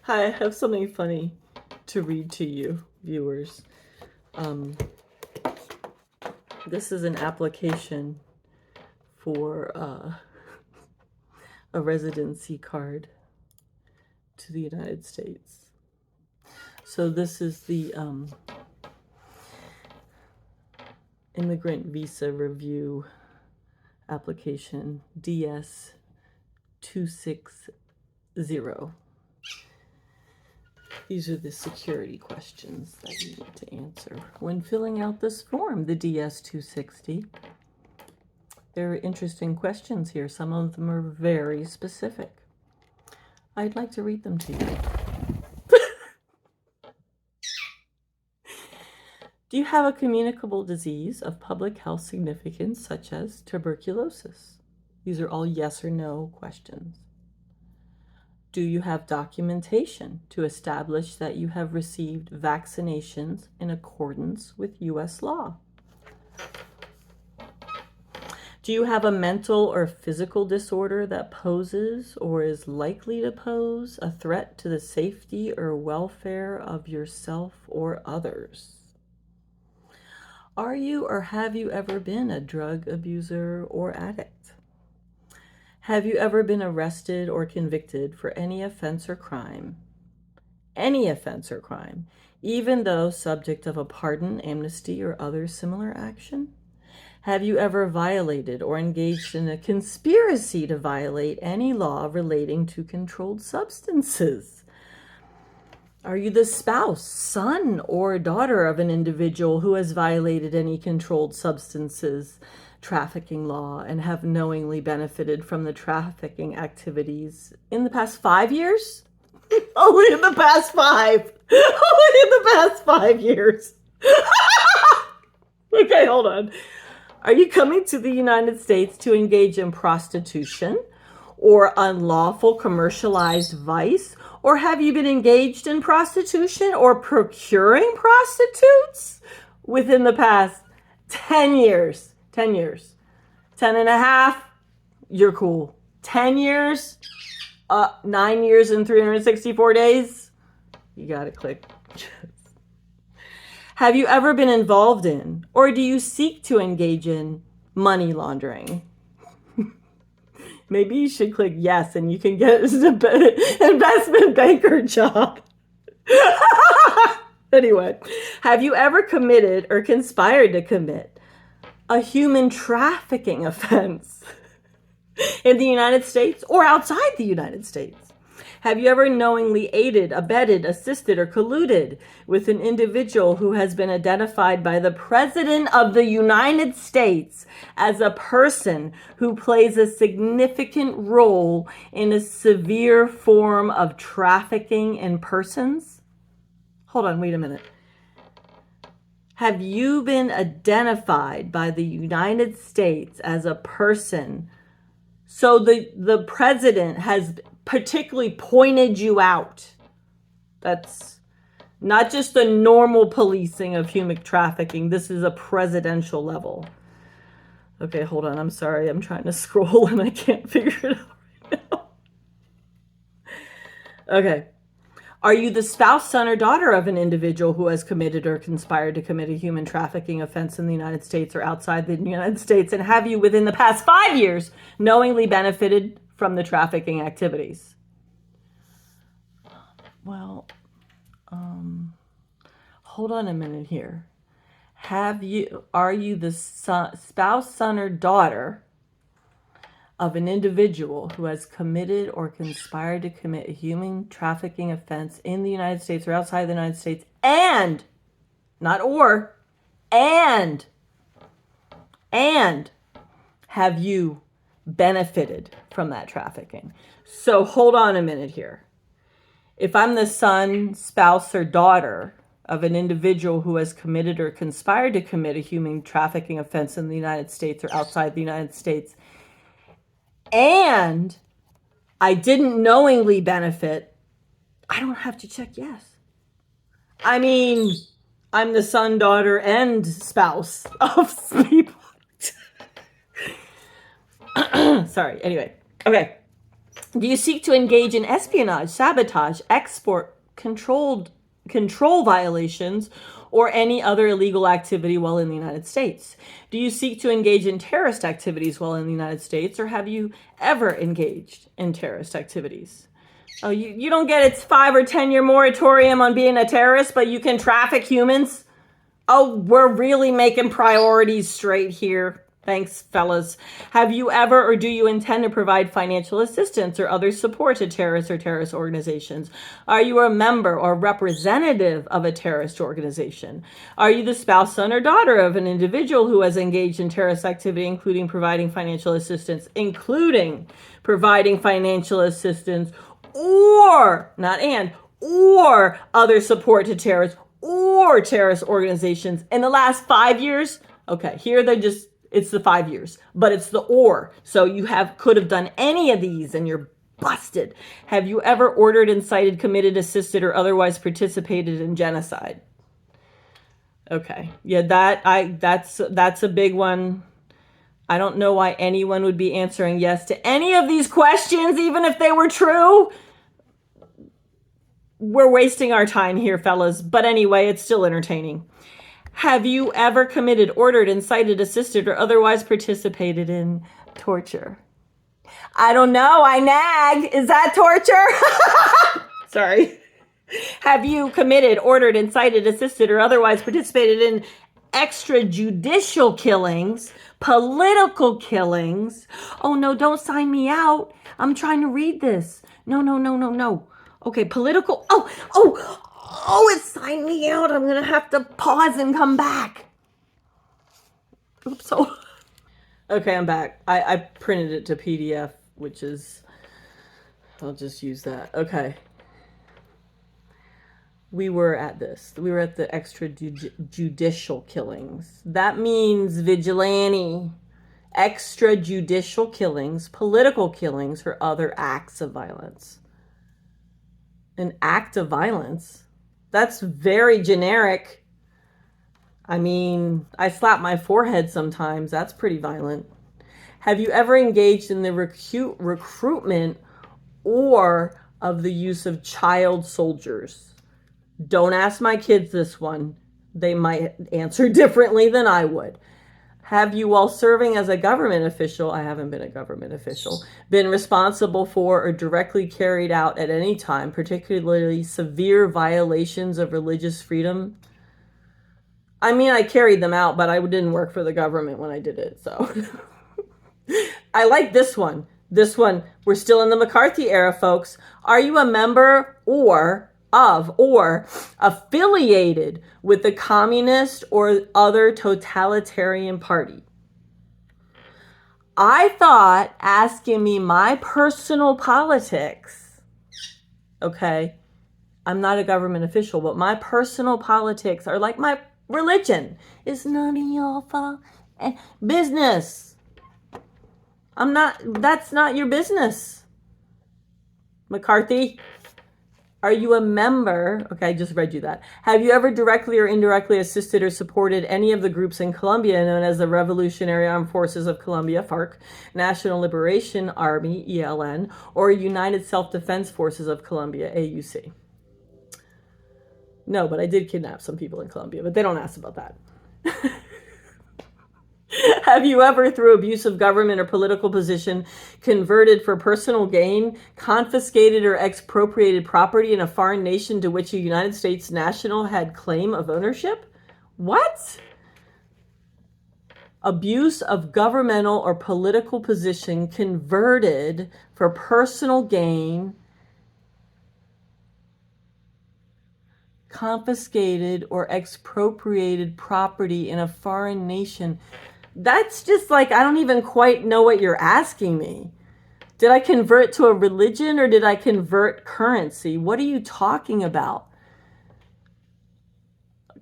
Hi, I have something funny to read to you, viewers. This is an application for a residency card to the United States. So this is the immigrant visa review application DS-260. These are the security questions that you need to answer when filling out this form, the DS-260. There are interesting questions here. Some of them are very specific. I'd like to read them to you. Do you have a communicable disease of public health significance, such as tuberculosis? These are all yes or no questions. Do you have documentation to establish that you have received vaccinations in accordance with U.S. law? Do you have a mental or physical disorder that poses or is likely to pose a threat to the safety or welfare of yourself or others? Are you or have you ever been a drug abuser or addict? Have you ever been arrested or convicted for any offense or crime, even though subject of a pardon, amnesty, or other similar action? Have you ever violated or engaged in a conspiracy to violate any law relating to controlled substances? Are you the spouse, son, or daughter of an individual who has violated any controlled substances trafficking law and have knowingly benefited from the trafficking activities in the past 5 years? Only in the past 5. Only in the past 5 years. Okay, hold on. Are you coming to the United States to engage in prostitution or unlawful commercialized vice? Or have you been engaged in prostitution or procuring prostitutes within the past 10 years? 10 years. 10 and a half, you're cool. 10 years, 9 years and 364 days, you gotta click. Have you ever been involved in, or do you seek to engage in, money laundering? Maybe you should click yes and you can get an investment banker job. Anyway, have you ever committed or conspired to commit a human trafficking offense in the United States or outside the United States? Have you ever knowingly aided, abetted, assisted, or colluded with an individual who has been identified by the President of the United States as a person who plays a significant role in a severe form of trafficking in persons? Hold on, wait a minute. Have you been identified by the United States as a person? So the president has particularly pointed you out. That's not just a normal policing of human trafficking. This is a presidential level. Okay, hold on. I'm sorry. I'm trying to scroll and I can't figure it out right now. Okay. Are you the spouse, son, or daughter of an individual who has committed or conspired to commit a human trafficking offense in the United States or outside the United States? And have you, within the past 5 years, knowingly benefited from the trafficking activities? Well, hold on a minute here. Are you the spouse, son, or daughter of an individual who has committed or conspired to commit a human trafficking offense in the United States or outside the United States, and, not or, and have you benefited from that trafficking? So hold on a minute here. If I'm the son, spouse, or daughter of an individual who has committed or conspired to commit a human trafficking offense in the United States or outside the United States, and I didn't knowingly benefit, I don't have to check yes. I mean, I'm the son, daughter, and spouse of people. Sorry, anyway. Okay. Do you seek to engage in espionage, sabotage, export, control violations, or any other illegal activity while in the United States? Do you seek to engage in terrorist activities while in the United States, or have you ever engaged in terrorist activities? Oh, you don't get its 5 or 10 year moratorium on being a terrorist, but you can traffic humans? Oh, we're really making priorities straight here. Thanks, fellas. Have you ever or do you intend to provide financial assistance or other support to terrorists or terrorist organizations? Are you a member or representative of a terrorist organization? Are you the spouse, son, or daughter of an individual who has engaged in terrorist activity, including providing financial assistance, or, not and, or other support to terrorists or terrorist organizations in the last 5 years? Okay, here they're just, it's the 5 years, but it's the or. So you could have done any of these and you're busted. Have you ever ordered, incited, committed, assisted, or otherwise participated in genocide? Okay, yeah, that's a big one. I don't know why anyone would be answering yes to any of these questions, even if they were true. We're wasting our time here, fellas. But anyway, it's still entertaining. Have you ever committed, ordered, incited, assisted, or otherwise participated in torture? I don't know. I nag. Is that torture? Sorry. Have you committed, ordered, incited, assisted, or otherwise participated in extrajudicial killings, political killings? Oh, no, don't sign me out. I'm trying to read this. No. Okay, political. It signed me out. I'm going to have to pause and come back. Oops. Oh. Okay, I'm back. I printed it to PDF, which is, I'll just use that. Okay. We were at the extrajudicial killings. That means vigilante, extrajudicial killings, political killings, or other acts of violence. An act of violence? That's very generic. I mean, I slap my forehead sometimes. That's pretty violent. Have you ever engaged in the recruitment or of the use of child soldiers? Don't ask my kids this one. They might answer differently than I would. Have you, while serving as a government official, I haven't been a government official, been responsible for or directly carried out at any time particularly severe violations of religious freedom? I mean, I carried them out, but I didn't work for the government when I did it, so. I like this one. We're still in the McCarthy era, folks. Are you a member or affiliated with the communist or other totalitarian party? I thought asking me my personal politics, okay, I'm not a government official, but my personal politics are like my religion. It's none of your business. That's not your business. McCarthy, are you a member? Okay, I just read you that. Have you ever directly or indirectly assisted or supported any of the groups in Colombia known as the Revolutionary Armed Forces of Colombia, FARC, National Liberation Army, ELN, or United Self-Defense Forces of Colombia, AUC? No, but I did kidnap some people in Colombia, but they don't ask about that. Have you ever, through abuse of government or political position, converted for personal gain, confiscated or expropriated property in a foreign nation to which a United States national had claim of ownership? What? Abuse of governmental or political position converted for personal gain, confiscated or expropriated property in a foreign nation. That's just like, I don't even quite know what you're asking me. Did I convert to a religion or did I convert currency? What are you talking about?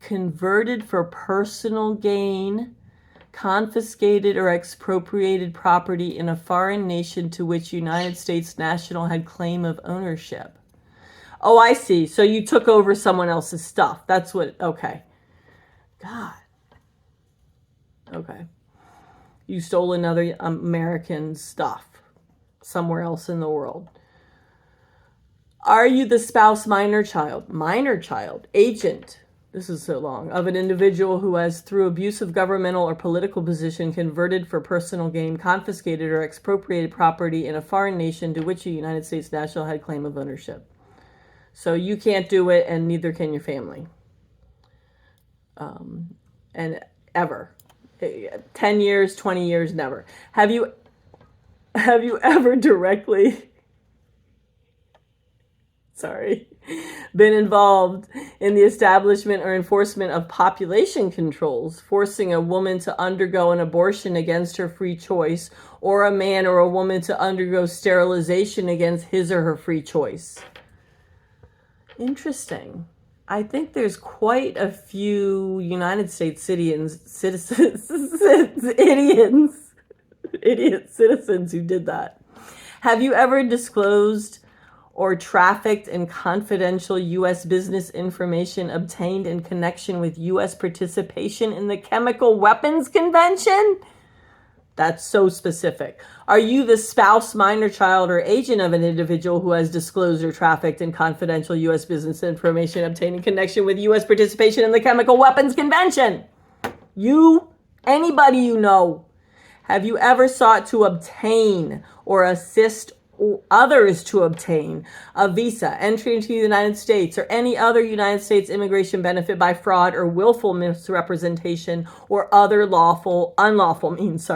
Converted for personal gain, confiscated or expropriated property in a foreign nation to which United States national had claim of ownership. Oh, I see. So you took over someone else's stuff. That's what, okay. God. Okay. You stole another American stuff. somewhere else in the world? Are you the spouse, minor child, agent, this is so long, of an individual who has, through abuse of governmental or political position, converted for personal gain, confiscated or expropriated property in a foreign nation to which a United States national had claim of ownership? So you can't do it, and neither can your family. And ever. 10 years, 20 years, never. Have you ever directly been involved in the establishment or enforcement of population controls, forcing a woman to undergo an abortion against her free choice, or a man or a woman to undergo sterilization against his or her free choice? Interesting. I think there's quite a few United States citizens who did that. Have you ever disclosed or trafficked in confidential U.S. business information obtained in connection with U.S. participation in the Chemical Weapons Convention? That's so specific. Are you the spouse, minor child, or agent of an individual who has disclosed or trafficked in confidential U.S. business information obtained in connection with U.S. participation in the Chemical Weapons Convention? You, anybody you know. Have you ever sought to obtain or assist others to obtain a visa, entry into the United States, or any other United States immigration benefit by fraud or willful misrepresentation or other unlawful means?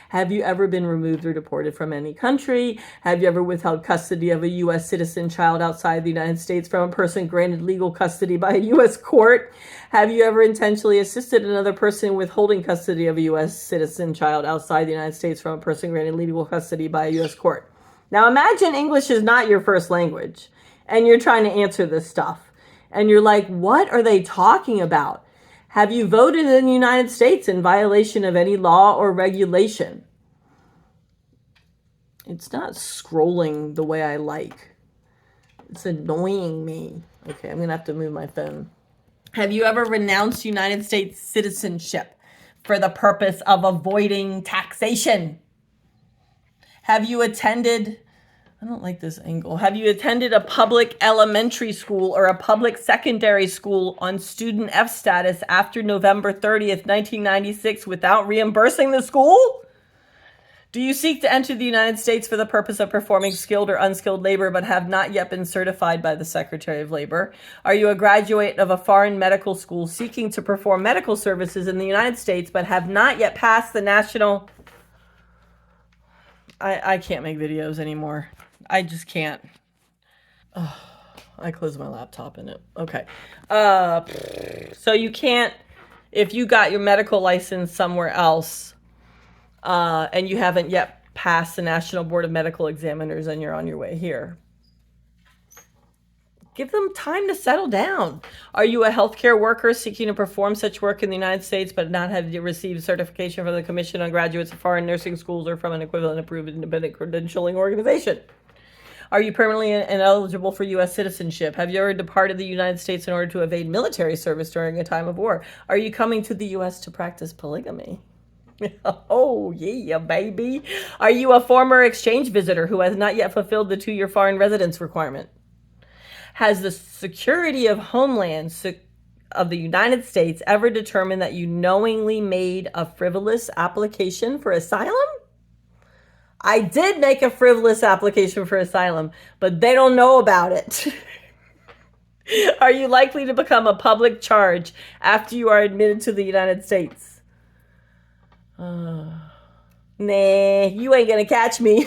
Have you ever been removed or deported from any country? Have you ever withheld custody of a U.S. citizen child outside the United States from a person granted legal custody by a U.S. court? Have you ever intentionally assisted another person in withholding custody of a U.S. citizen child outside the United States from a person granted legal custody by a U.S. court? Now imagine English is not your first language, and you're trying to answer this stuff. And you're like, what are they talking about? Have you voted in the United States in violation of any law or regulation? It's not scrolling the way I like. It's annoying me. Okay, I'm going to have to move my phone. Have you ever renounced United States citizenship for the purpose of avoiding taxation? Have you attended... I don't like this angle. Have you attended a public elementary school or a public secondary school on student F status after November 30th, 1996 without reimbursing the school? Do you seek to enter the United States for the purpose of performing skilled or unskilled labor but have not yet been certified by the Secretary of Labor? Are you a graduate of a foreign medical school seeking to perform medical services in the United States but have not yet passed the national... I can't make videos anymore. I just can't. Oh, I closed my laptop in it. Okay. So you can't, if you got your medical license somewhere else, and you haven't yet passed the National Board of Medical Examiners and you're on your way here, give them time to settle down. Are you a healthcare worker seeking to perform such work in the United States but not have received certification from the Commission on Graduates of Foreign Nursing Schools or from an equivalent approved independent credentialing organization? Are you permanently ineligible for U.S. citizenship? Have you ever departed the United States in order to evade military service during a time of war? Are you coming to the U.S. to practice polygamy? Oh, yeah, baby. Are you a former exchange visitor who has not yet fulfilled the 2-year foreign residence requirement? Has the Secretary of Homeland of the United States ever determined that you knowingly made a frivolous application for asylum? I did make a frivolous application for asylum, but they don't know about it. Are you likely to become a public charge after you are admitted to the United States? Nah, you ain't gonna catch me.